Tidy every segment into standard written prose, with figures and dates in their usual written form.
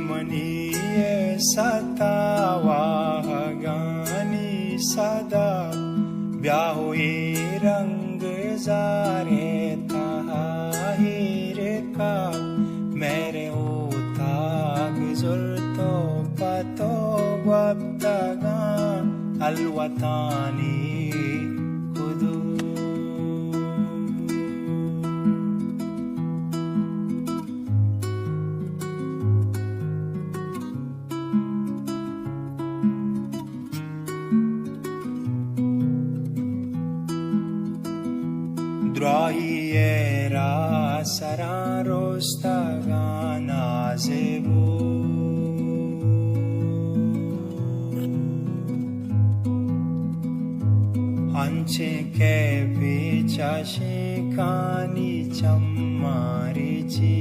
मनीये सतावाहगानी सदा ब्याहुए रंग जारे ताहिर का मेरे उताग जुर्तो पतो वब्तगा अलवतानी कुदू Drohiera sararostagana zebu Anche ke picha shikani chammarichi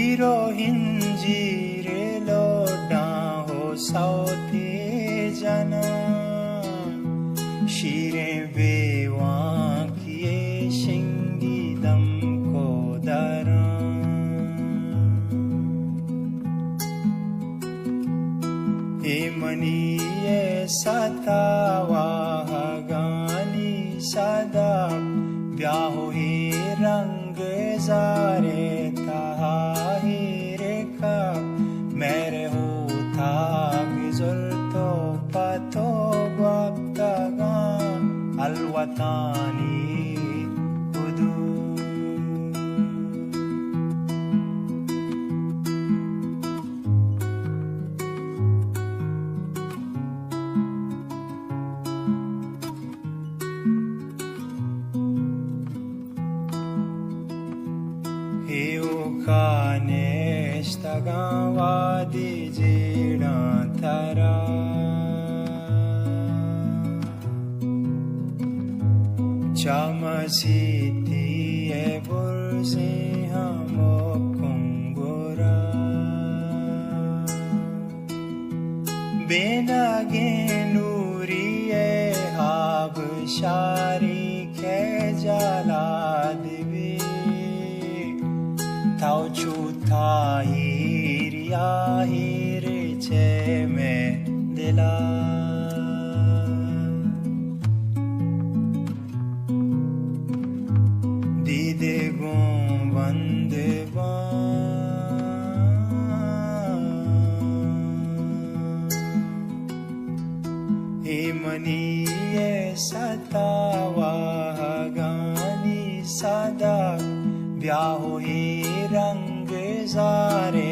Iro hinjire loda ho sauti jana शीरे बेवां किए शिंगीदम को दरा हे मनीये सतावाहगानी सदा ब्याहो ही रंग जारे ताहिर का मेरे होता गुजरतो पतो वब्तगा अलवतानी कुदू Eukanestaga vadi jira thara Chamasiti e bursi hamo kungura Benage nuri e hab shari ke jala divi Tau chuta hiriya hiri che me dila Dide gon vande He maniye satawaagani sada ब्याहो ही रंग जारे